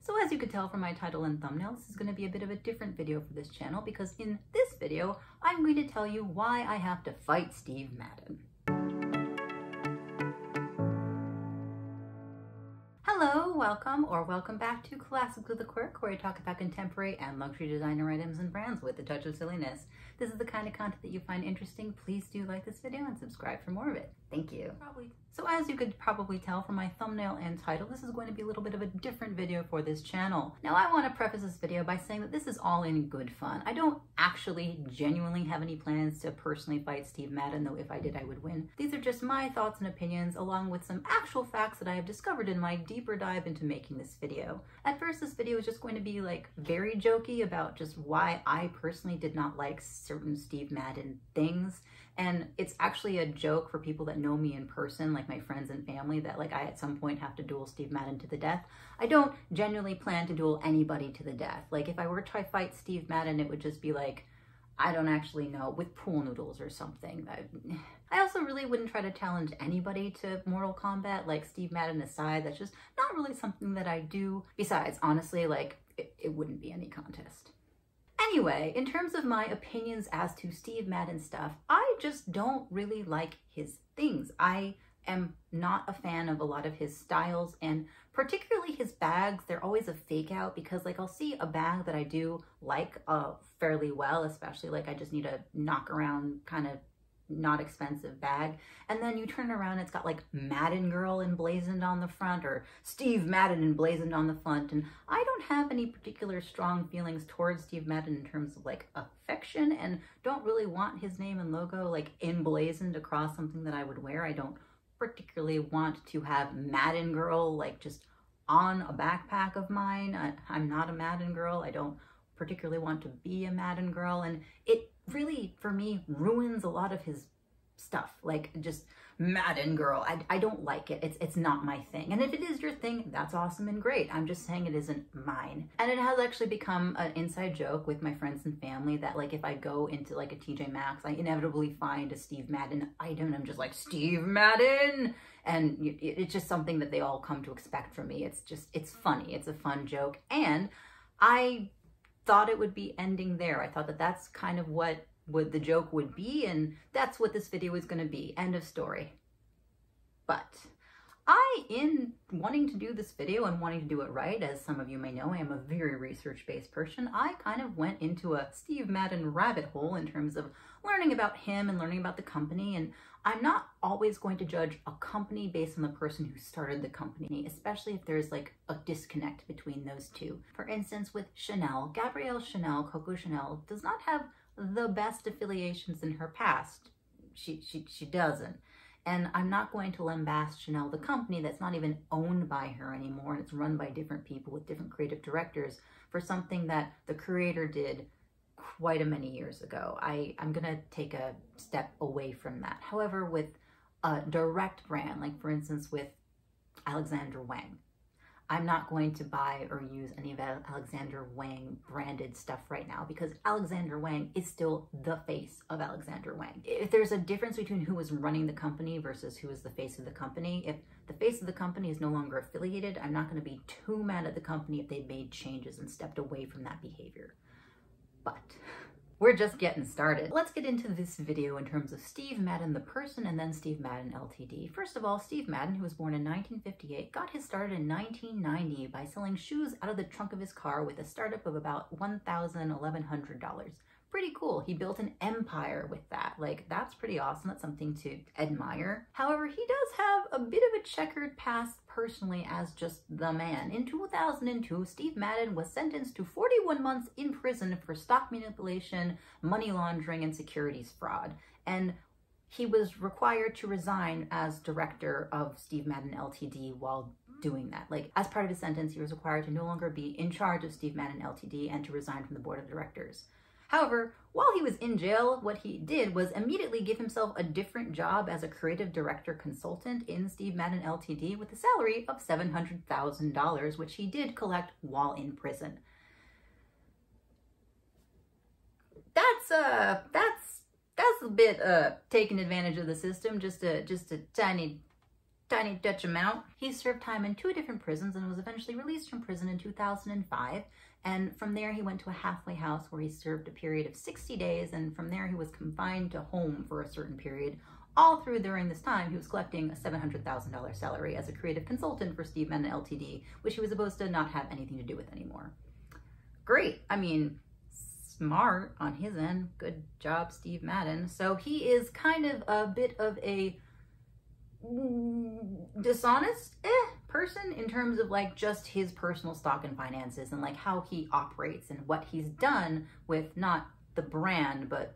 So as you could tell from my title and thumbnail, this is going to be a bit of a different video for this channel because in this video, I'm going to tell you why I have to fight Steve Madden. Hello, welcome back to Classics with a Quirk, where I talk about contemporary and luxury designer items and brands with a touch of silliness. This is the kind of content that you find interesting. Please do like this video and subscribe for more of it. Thank you. So as you could probably tell from my thumbnail and title, this is going to be a little bit of a different video for this channel. Now I want to preface this video by saying that this is all in good fun. I don't actually genuinely have any plans to personally fight Steve Madden, though if I did I would win. These are just my thoughts and opinions along with some actual facts that I have discovered in my deeper dive into making this video. At first this video is just going to be like very jokey about just why I personally did not like certain Steve Madden things. And it's actually a joke for people that know me in person, like my friends and family, that like I at some point have to duel Steve Madden to the death. I don't genuinely plan to duel anybody to the death. Like if I were to fight Steve Madden, it would just be like, I don't actually know, with pool noodles or something. I also really wouldn't try to challenge anybody to Mortal Kombat, like Steve Madden aside. That's just not really something that I do. Besides, honestly, like it wouldn't be any contest. Anyway, in terms of my opinions as to Steve Madden stuff, I just don't really like his things. I am not a fan of a lot of his styles, and particularly his bags. They're always a fake out because like I'll see a bag that I do like fairly well, especially like I just need a knock around kind of not expensive bag, and then you turn around, it's got like Madden Girl emblazoned on the front or Steve Madden emblazoned on the front, and I don't have any particular strong feelings towards Steve Madden in terms of like affection, and don't really want his name and logo like emblazoned across something that I would wear. I don't particularly want to have Madden Girl like just on a backpack of mine. I'm not a Madden Girl. I don't particularly want to be a Madden Girl, and it really, for me, ruins a lot of his stuff. Like just Madden Girl, I don't like it. It's not my thing. And if it is your thing, that's awesome and great. I'm just saying it isn't mine. And it has actually become an inside joke with my friends and family that like if I go into like a TJ Maxx, I inevitably find a Steve Madden item and I'm just like, Steve Madden! And it's just something that they all come to expect from me. It's funny. It's a fun joke. And I thought it would be ending there. I thought that that's kind of what the joke would be, and that's what this video is going to be. End of story. But in wanting to do this video and wanting to do it right, as some of you may know, I am a very research-based person. I kind of went into a Steve Madden rabbit hole in terms of learning about him and learning about the company, and I'm not always going to judge a company based on the person who started the company, especially if there's like a disconnect between those two. For instance, with Chanel, Gabrielle Chanel, Coco Chanel, does not have the best affiliations in her past. She doesn't. And I'm not going to lambast Chanel, the company that's not even owned by her anymore, and it's run by different people with different creative directors, for something that the creator did quite a many years ago. I'm gonna take a step away from that. However, with a direct brand, like for instance with Alexander Wang, I'm not going to buy or use any of Alexander Wang branded stuff right now because Alexander Wang is still the face of Alexander Wang. If there's a difference between who is running the company versus who is the face of the company, if the face of the company is no longer affiliated, I'm not going to be too mad at the company if they made changes and stepped away from that behavior. But we're just getting started. Let's get into this video in terms of Steve Madden the person and then Steve Madden LTD. First of all, Steve Madden, who was born in 1958, got his start in 1990 by selling shoes out of the trunk of his car with a startup of about $1,100. Pretty cool. He built an empire with that. Like, that's pretty awesome. That's something to admire. However, he does have a bit of a checkered past personally as just the man. In 2002, Steve Madden was sentenced to 41 months in prison for stock manipulation, money laundering, and securities fraud. And he was required to resign as director of Steve Madden LTD while doing that. Like, as part of his sentence, he was required to no longer be in charge of Steve Madden LTD and to resign from the board of directors. However, while he was in jail, what he did was immediately give himself a different job as a creative director consultant in Steve Madden LTD with a salary of $700,000, which he did collect while in prison. That's a bit taking advantage of the system, just a tiny tiny Dutch amount. He served time in 2 different prisons and was eventually released from prison in 2005. And from there, he went to a halfway house where he served a period of 60 days. And from there, he was confined to home for a certain period. All through during this time, he was collecting a $700,000 salary as a creative consultant for Steve Madden LTD, which he was supposed to not have anything to do with anymore. Great. I mean, smart on his end. Good job, Steve Madden. So he is kind of a bit of a dishonest person in terms of like just his personal stock and finances and like how he operates and what he's done with not the brand, but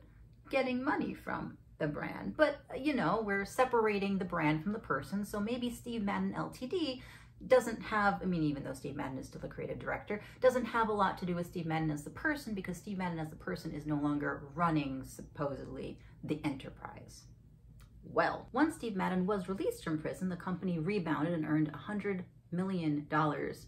getting money from the brand. But, you know, we're separating the brand from the person. So maybe Steve Madden LTD doesn't have, I mean, even though Steve Madden is still the creative director, doesn't have a lot to do with Steve Madden as the person, because Steve Madden as the person is no longer running, supposedly, the enterprise. Well, once Steve Madden was released from prison, the company rebounded and earned $100 million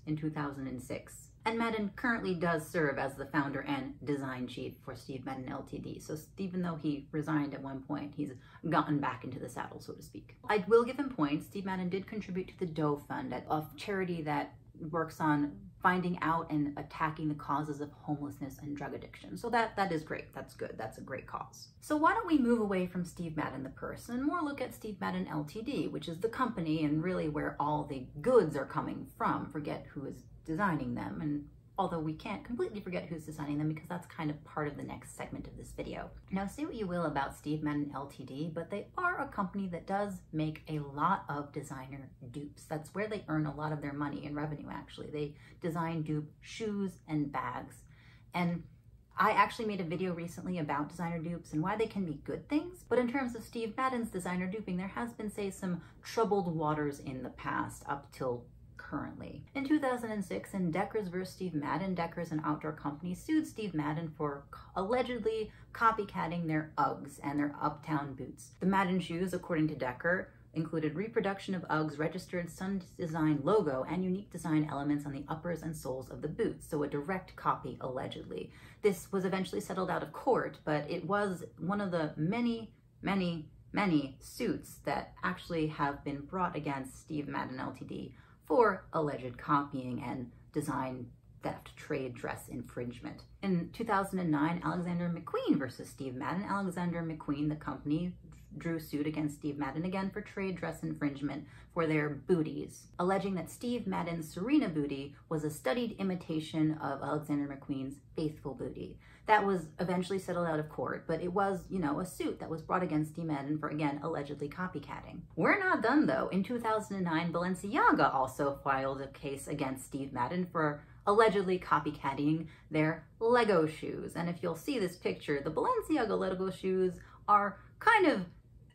in 2006. And Madden currently does serve as the founder and design chief for Steve Madden LTD. So even though he resigned at one point, he's gotten back into the saddle, so to speak. I will give him points. Steve Madden did contribute to the Doe Fund, a charity that works on finding out and attacking the causes of homelessness and drug addiction. So that is great. That's good. That's a great cause. So why don't we move away from Steve Madden, the person, and more look at Steve Madden LTD, which is the company and really where all the goods are coming from. Forget who is designing them, and although we can't completely forget who's designing them because that's kind of part of the next segment of this video. Now, say what you will about Steve Madden LTD, but they are a company that does make a lot of designer dupes. That's where they earn a lot of their money and revenue, actually. They design dupe shoes and bags. And I actually made a video recently about designer dupes and why they can be good things. But in terms of Steve Madden's designer duping, there has been, say, some troubled waters in the past up till currently. In 2006, in Deckers vs. Steve Madden, Deckers, an outdoor company, sued Steve Madden for allegedly copycatting their Uggs and their Uptown boots. The Madden shoes, according to Decker, included reproduction of Uggs' registered Sun Design logo and unique design elements on the uppers and soles of the boots, so a direct copy, allegedly. This was eventually settled out of court, but it was one of the many suits that actually have been brought against Steve Madden LTD for alleged copying and design theft, trade dress infringement. In 2009, Alexander McQueen versus Steve Madden. Alexander McQueen, the company, drew suit against Steve Madden again for trade dress infringement for their booties, alleging that Steve Madden's Serena booty was a studied imitation of Alexander McQueen's Faithful booty. That was eventually settled out of court, but it was, you know, a suit that was brought against Steve Madden for, again, allegedly copycatting. We're not done, though. In 2009, Balenciaga also filed a case against Steve Madden for allegedly copycatting their Lego shoes. And if you'll see this picture, the Balenciaga Lego shoes are kind of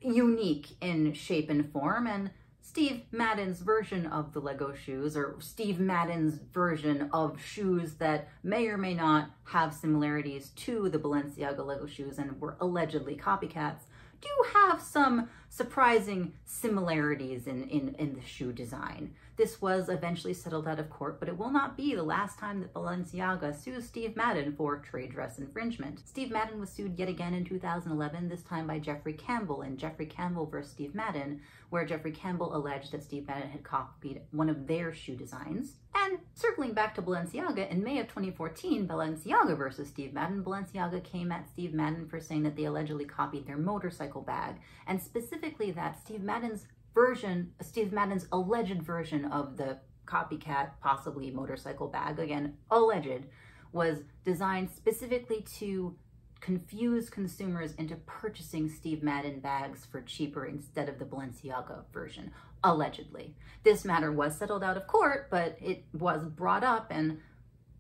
unique in shape and form, and Steve Madden's version of the Lego shoes, or Steve Madden's version of shoes that may or may not have similarities to the Balenciaga Lego shoes and were allegedly copycats, do have some surprising similarities in the shoe design. This was eventually settled out of court, but it will not be the last time that Balenciaga sues Steve Madden for trade dress infringement. Steve Madden was sued yet again in 2011, this time by Jeffrey Campbell in Jeffrey Campbell vs. Steve Madden, where Jeffrey Campbell alleged that Steve Madden had copied one of their shoe designs. And circling back to Balenciaga, in May of 2014, Balenciaga versus Steve Madden, Balenciaga came at Steve Madden for saying that they allegedly copied their motorcycle bag, and specifically that Steve Madden's alleged version of the copycat, possibly motorcycle bag, again, alleged, was designed specifically to confuse consumers into purchasing Steve Madden bags for cheaper instead of the Balenciaga version, allegedly. This matter was settled out of court, but it was brought up and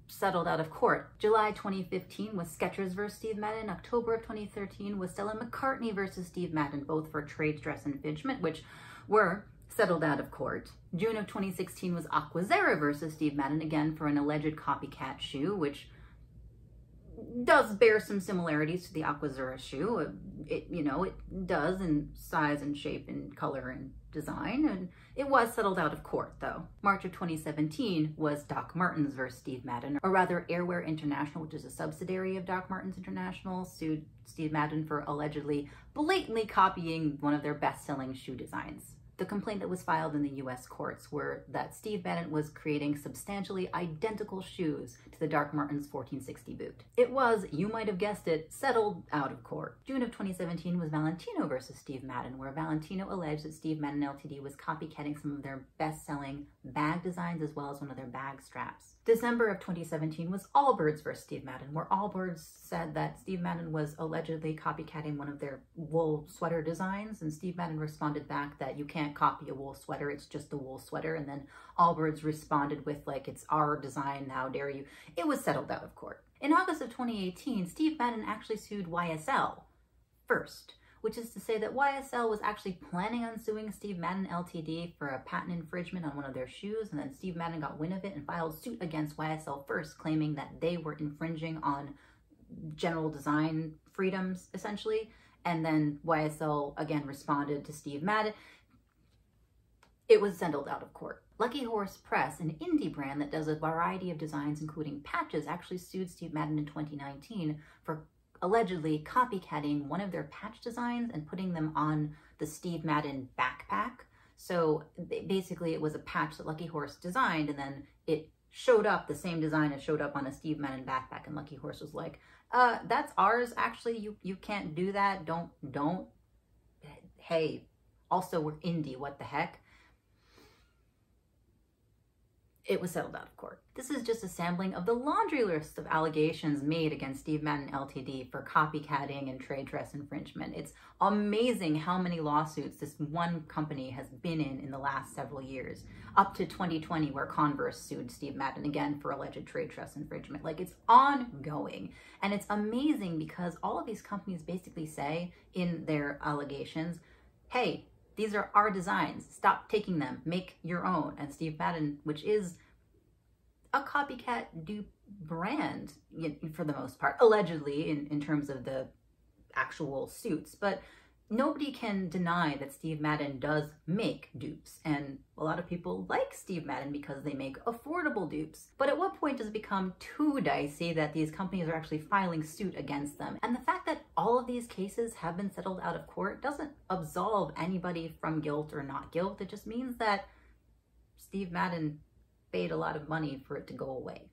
settled out of court. July 2015 was Skechers versus Steve Madden. October of 2013 was Stella McCartney versus Steve Madden, both for trade dress infringement, which were settled out of court. June of 2016 was Aquazzera versus Steve Madden, again for an alleged copycat shoe, which does bear some similarities to the Aquazzera shoe. It does in size and shape and color and design, and it was settled out of court, though. March of 2017 was Doc Martens versus Steve Madden, or rather Airwear International, which is a subsidiary of Doc Martens International, sued Steve Madden for allegedly blatantly copying one of their best-selling shoe designs. The complaint that was filed in the US courts were that Steve Madden was creating substantially identical shoes to the Doc Martens 1460 boot. It was, you might have guessed it, settled out of court. June of 2017 was Valentino versus Steve Madden, where Valentino alleged that Steve Madden LTD was copycatting some of their best-selling bag designs as well as one of their bag straps. December of 2017 was Allbirds versus Steve Madden, where Allbirds said that Steve Madden was allegedly copycatting one of their wool sweater designs, and Steve Madden responded back that you can't copy a wool sweater, it's just a wool sweater, and then Allbirds responded with, like, it's our design, how dare you. It was settled out of court. In August of 2018, Steve Madden actually sued YSL first, which is to say that YSL was actually planning on suing Steve Madden LTD for a patent infringement on one of their shoes, and then Steve Madden got wind of it and filed suit against YSL first, claiming that they were infringing on general design freedoms, essentially. And then YSL again responded to Steve Madden. It was settled out of court. Lucky Horse Press, an indie brand that does a variety of designs, including patches, actually sued Steve Madden in 2019 for allegedly copycatting one of their patch designs and putting them on the Steve Madden backpack. So basically it was a patch that Lucky Horse designed, and then it showed up, the same design as showed up on a Steve Madden backpack, and Lucky Horse was like, that's ours, actually, you can't do that, don't. Hey, also we're indie, what the heck? It was settled out of court. This is just a sampling of the laundry list of allegations made against Steve Madden LTD for copycatting and trade dress infringement. It's amazing how many lawsuits this one company has been in the last several years, up to 2020 where Converse sued Steve Madden again for alleged trade dress infringement. Like, it's ongoing. And it's amazing because all of these companies basically say in their allegations, hey, these are our designs. Stop taking them. Make your own. And Steve Madden, which is a copycat dupe brand for the most part, allegedly in terms of the actual suits. But nobody can deny that Steve Madden does make dupes. And a lot of people like Steve Madden because they make affordable dupes. But at what point does it become too dicey that these companies are actually filing suit against them? And the fact that all of these cases have been settled out of court doesn't absolve anybody from guilt or not guilt. It just means that Steve Madden paid a lot of money for it to go away.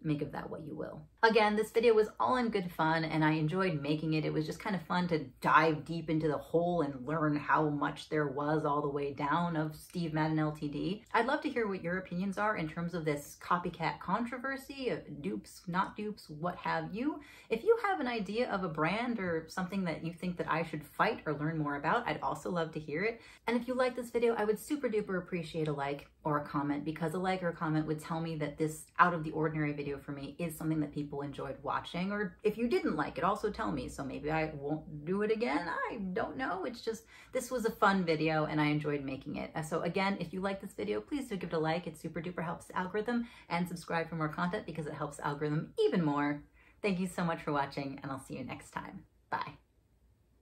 Make of that what you will. Again, this video was all in good fun and I enjoyed making it. It was just kind of fun to dive deep into the hole and learn how much there was all the way down of Steve Madden LTD. I'd love to hear what your opinions are in terms of this copycat controversy, of dupes, not dupes, what have you. If you have an idea of a brand or something that you think that I should fight or learn more about, I'd also love to hear it. And if you like this video, I would super duper appreciate a like or a comment, because a like or a comment would tell me that this out of the ordinary video for me is something that people enjoyed watching. Or if you didn't like it, also tell me, so maybe I won't do it again. I don't know. It's just, this was a fun video and I enjoyed making it. So again, if you like this video, please do give it a like. It super duper helps the algorithm, and subscribe for more content because it helps the algorithm even more. Thank you so much for watching, and I'll see you next time. Bye.